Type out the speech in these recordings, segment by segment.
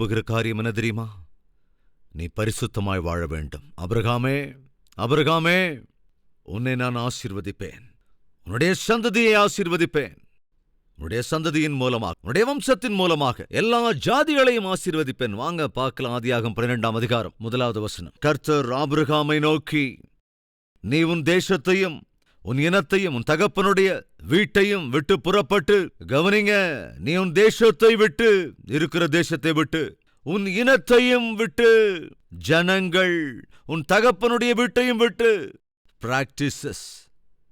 விரும்புகிற காரியம் என்ன தெரியுமா? நீ பரிசுத்தமாய் வாழ வேண்டும். ஆபிரகாமே, ஆபிரகாமே, உன்னை நான் ஆசீர்வதிப்பேன், உன்னுடைய சந்ததியை ஆசீர்வதிப்பேன், உன்னுடைய சந்ததியின் மூலமாக, உன்னுடைய வம்சத்தின் மூலமாக எல்லா ஜாதிகளையும் ஆசீர்வதிப்பேன். வாங்க பார்க்கலாம். ஆதியாகமம் 12ஆம் அதிகாரம் 1வது வசனம். கர்த்தர் ஆபிரகாமை நோக்கி, நீ உன் தேசத்தையும் உன் இனத்தையும் உன் தகப்பனுடைய வீட்டையும் விட்டு புறப்பட்டு, கவனிங்க, நீ உன் தேசத்தை விட்டு, இருக்கிற தேசத்தை விட்டு, உன் இனத்தையும் விட்டு, ஜனங்கள் உன் தகப்பனுடைய வீட்டையும் விட்டு, பிராக்டிசஸ்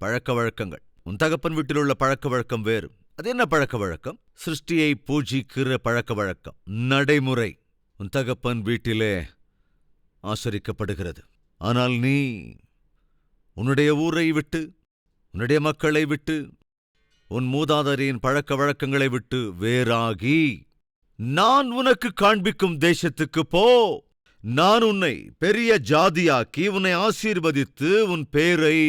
பழக்க வழக்கங்கள். உன் தகப்பன் வீட்டில் உள்ள பழக்க வழக்கம் வேறு. அது என்ன பழக்க வழக்கம்? சிருஷ்டியை பூஜிக்கிற பழக்க வழக்கம், நடைமுறை உன் தகப்பன் வீட்டிலே ஆசரிக்கப்படுகிறது. ஆனால் நீ உன்னுடைய ஊரை விட்டு, உன்னுடைய மக்களை விட்டு, உன் மூதாதையரின் பழக்க வழக்கங்களை விட்டு வேறாகி, நான் உனக்கு காண்பிக்கும் தேசத்துக்கு போ. நான் உன்னை பெரிய ஜாதியாக்கி உன்னை ஆசீர்வதித்து உன் பேரை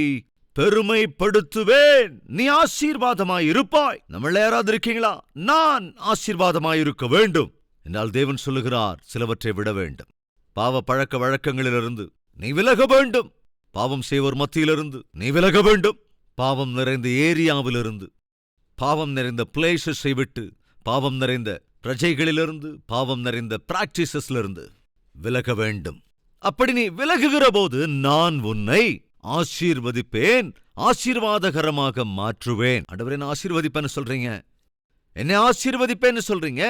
பெருமைப்படுத்துவேன். நீ ஆசீர்வாதமாயிருப்பாய். நம்மள யாராவது இருக்கீங்களா? நான் ஆசீர்வாதமாயிருக்க வேண்டும் என்றால் தேவன் சொல்லுகிறார், சிலவற்றை விட வேண்டும். பாவ பழக்க வழக்கங்களிலிருந்து நீ விலக வேண்டும். பாவம் செய்வோர் மத்தியிலிருந்து நீ விலக வேண்டும். பாவம் நிறைந்த ஏரியாவிலிருந்து, பாவம் நிறைந்த பிளேசஸை விட்டு, பாவம் நிறைந்த பிரஜைகளிலிருந்து, பாவம் நிறைந்த பிராக்டிசஸ்லிருந்து விலக வேண்டும். அப்படி நீ விலகுகிற போது நான் உன்னை ஆசீர்வதிப்பேன், ஆசீர்வாதகரமாக மாற்றுவேன். ஆண்டவரே, நான் ஆசீர்வதிப்பேன்னு சொல்றீங்க, என்னை ஆசீர்வதிப்பேன்னு சொல்றீங்க,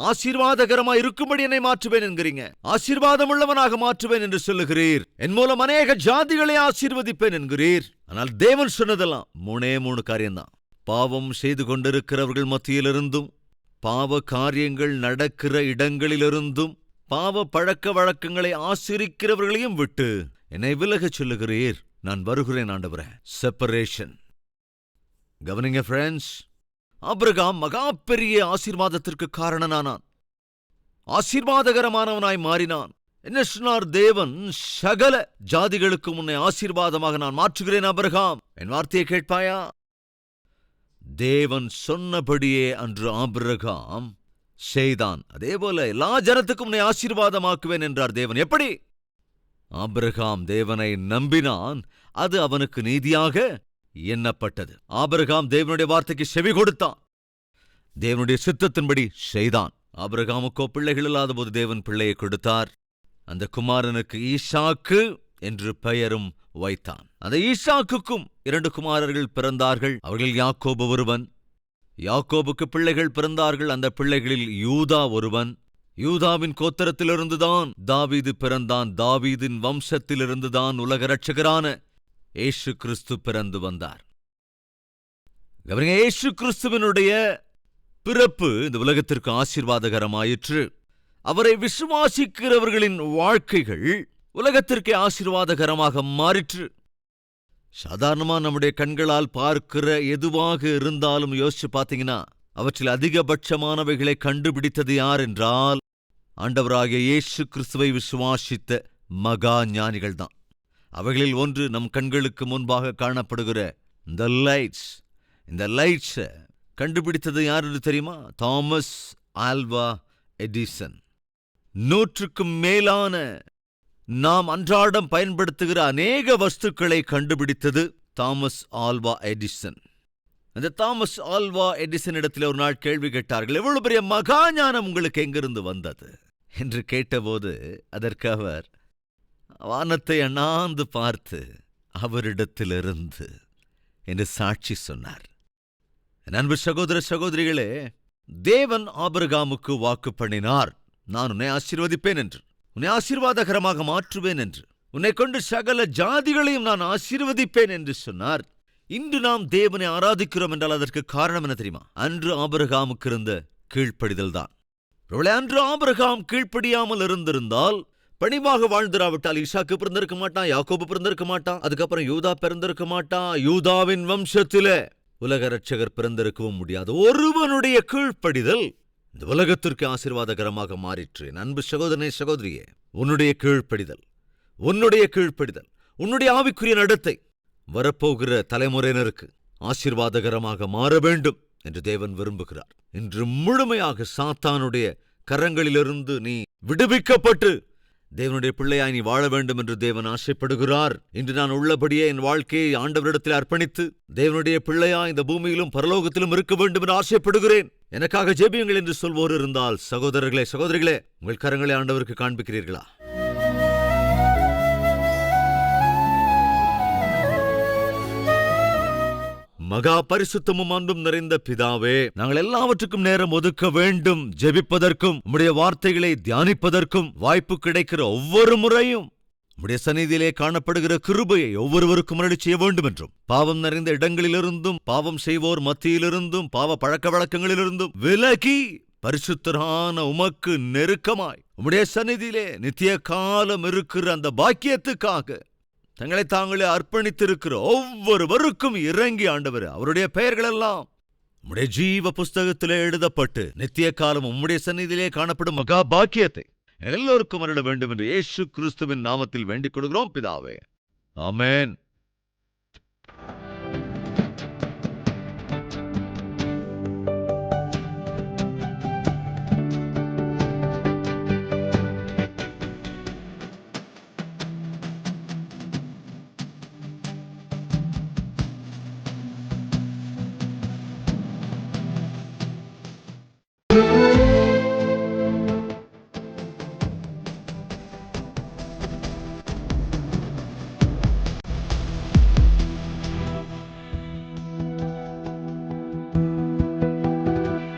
ஆசீர்வாதகரமா இருக்கும்படி என்னை மாற்றுவேன் என்கிறீங்க, ஆசீர்வாதம் உள்ளவனாக மாற்றுவேன் என்று சொல்லுகிறீர், என் மூலம் அநேக ஜாதிகளை ஆசீர்வதிப்பேன் என்கிறீர். ஆனால் தேவன் சொன்னதெல்லாம் 3 காரியம்தான். பாவம் செய்து கொண்டிருக்கிறவர்கள் மத்தியிலிருந்தும், பாவ காரியங்கள் நடக்கிற இடங்களிலிருந்தும், பாவ பழக்க வழக்கங்களை ஆசிரிக்கிறவர்களையும் விட்டு என்னை விலகச் சொல்லுகிறீர். நான் வருகிறேன் ஆண்டவரே. செப்பரேஷன். கவனிங்க ஃப்ரெண்ட்ஸ், ஆபிரகாம் மகா பெரிய ஆசீர்வாதத்திற்கு காரணனானான், ஆசீர்வாதகரமானவனாய் மாறினான். என்ன சொன்னார் தேவன்? சகல ஜாதிகளுக்கு உன்னை ஆசீர்வாதமாக நான் மாற்றுகிறேன் ஆபிரகாம். என் வார்த்தையை கேட்பாயா? தேவன் சொன்னபடியே அன்று ஆபிரகாம் செய்தான். அதேபோல எல்லா ஜனத்துக்கும் உன்னை ஆசீர்வாதமாக்குவேன் என்றார் தேவன். எப்படி? ஆபிரகாம் தேவனை நம்பினான், அது அவனுக்கு நீதியாக எண்ணப்பட்டது. ஆபிரகாம் தேவனுடைய வார்த்தைக்கு செவி கொடுத்தான், தேவனுடைய சித்தத்தின்படி செய்தான். ஆபிரகாமுக்கோ பிள்ளைகள் இல்லாத போது தேவன் பிள்ளையை கொடுத்தார். அந்த குமாரனுக்கு ஈசாக்கு என்று பெயரும் வைத்தான். அந்த ஈசாக்குக்கும் 2 குமாரர்கள் பிறந்தார்கள். அவர்கள் யாக்கோபு ஒருவன். யாக்கோபுக்கு பிள்ளைகள் பிறந்தார்கள். அந்த பிள்ளைகளில் யூதா ஒருவன். யூதாவின் கோத்திரத்திலிருந்துதான் தாவீது பிறந்தான். தாவீதின் வம்சத்திலிருந்துதான் உலக இரட்சகரான இயேசு கிறிஸ்து பிறந்து வந்தார். இயேசு கிறிஸ்துவினுடைய பிறப்பு இந்த உலகத்திற்கு ஆசீர்வாதகரமாயிற்று. அவரை விசுவாசிக்கிறவர்களின் வாழ்க்கைகள் உலகத்திற்கே ஆசீர்வாதகரமாக மாறிற்று. சாதாரணமா நம்முடைய கண்களால் பார்க்கிற எதுவாக இருந்தாலும் யோசிச்சு பார்த்தீங்கன்னா, அவற்றில் அதிகபட்சமானவைகளை கண்டுபிடித்தது யார் என்றால், ஆண்டவராகிய இயேசு கிறிஸ்துவை விசுவாசித்த மகா ஞானிகள்தான். அவைகளில் ஒன்று நம் கண்களுக்கு முன்பாக காணப்படுகிற இந்த லைட்ஸ் கண்டுபிடித்தது யார் என்று தெரியுமா? Thomas Alva Edison. 100க்கும் மேலான நாம் அன்றாடம் பயன்படுத்துகிற அநேக வஸ்துக்களை கண்டுபிடித்தது தாமஸ் ஆல்வா எடிசன். அந்த தாமஸ் ஆல்வா எடிசன் இடத்தில் ஒரு நாள் கேள்வி கேட்டார்கள், எவ்வளவு பெரிய மகா ஞானம் உங்களுக்கு எங்கிருந்து வந்தது என்று கேட்டபோது அதற்கு அவர் வானத்தை அண்ணாந்து பார்த்து அவரிடத்திலிருந்து என்று சாட்சி சொன்னார். அன்பு சகோதர சகோதரிகளே, தேவன் ஆபிரகாமுக்கு வாக்கு பண்ணினார், நான் உன்னை ஆசீர்வதிப்பேன் என்று, உன்னை ஆசீர்வாதகரமாக மாற்றுவேன் என்று, உன்னை கொண்டு சகல ஜாதிகளையும் நான் ஆசீர்வதிப்பேன் என்று சொன்னார். இன்று நாம் தேவனை ஆராதிக்கிறோம் என்றால் அதற்கு காரணம் என்ன தெரியுமா? அன்று ஆபிரகாமுக்கு இருந்த கீழ்ப்படிதல் தான். அன்று ஆபிரகாம் கீழ்ப்படியாமல் இருந்திருந்தால், பணிவாக வாழ்ந்திராவிட்டால் ஈசாக்கு பிறந்திருக்க மாட்டான், யாக்கோபு பிறந்திருக்க மாட்டான், அதுக்கப்புறம் யூதா பிறந்திருக்க மாட்டான், யூதாவின் வம்சத்திலே உலக இரட்சகர் பிறந்திருக்கவும் முடியாது. ஒருவனுடைய கீழ்ப்படிதல் இந்த உலகத்திற்கு ஆசீர்வாதகரமாக மாறிற்று. அன்பு சகோதரனே சகோதரியே, உன்னுடைய கீழ்ப்படிதல், உன்னுடைய ஆவிக்குரிய நடத்தை வரப்போகிற தலைமுறையினருக்கு ஆசீர்வாதகரமாக மாற வேண்டும் என்று தேவன் விரும்புகிறார். இன்று முழுமையாக சாத்தானுடைய கரங்களிலிருந்து நீ விடுவிக்கப்பட்டு தேவனுடைய பிள்ளையாய் நீ வாழ வேண்டும் என்று தேவன் ஆசைப்படுகிறார். இன்று நான் உள்ளபடியே என் வாழ்க்கையை ஆண்டவரிடத்தில் அர்ப்பணித்து தேவனுடைய பிள்ளையாய் இந்த பூமியிலும் பரலோகத்திலும் இருக்க வேண்டும் என்று ஆசைப்படுகிறேன், எனக்காக ஜெபியுங்கள் என்று சொல்வோர் இருந்தால், சகோதரர்களே, சகோதரிகளே, உங்கள் கரங்களை ஆண்டவருக்கு காண்பிக்கிறீர்களா? மகா பரிசுத்தமும் அன்பும் நிறைந்த பிதாவே, நாங்கள் எல்லாவற்றுக்கும் நேரம் ஒதுக்க வேண்டும். ஜெபிப்பதற்கும் உம்முடைய வார்த்தைகளை தியானிப்பதற்கும் வாய்ப்பு கிடைக்கிற ஒவ்வொரு முறையும் உம்முடைய சந்நிதியிலே காணப்படுகிற கிருபையை ஒவ்வொருவருக்கும் அருளி செய்ய வேண்டும் என்றும், பாவம் நிறைந்த இடங்களிலிருந்தும் பாவம் செய்வோர் மத்தியிலிருந்தும் பாவ பழக்க வழக்கங்களிலிருந்தும் விலகி பரிசுத்தரான உமக்கு நெருக்கமாய் உம்முடைய சந்நிதியிலே நித்திய காலம் இருக்கிற அந்த பாக்கியத்துக்காக தங்களை தாங்களே அர்ப்பணித்திருக்கிற ஒவ்வொருவருக்கும் இறங்கி ஆண்டவர் அவருடைய பெயர்களெல்லாம் உம்முடைய ஜீவ புஸ்தகத்திலே எழுதப்பட்டு நித்திய காலம் உம்முடைய சந்நிதியிலே காணப்படும் மகா பாக்கியத்தை எல்லோருக்கும் அருள வேண்டும் என்று இயேசு கிறிஸ்துவின் நாமத்தில் வேண்டிக் கொள்கிறோம் பிதாவே. ஆமென்.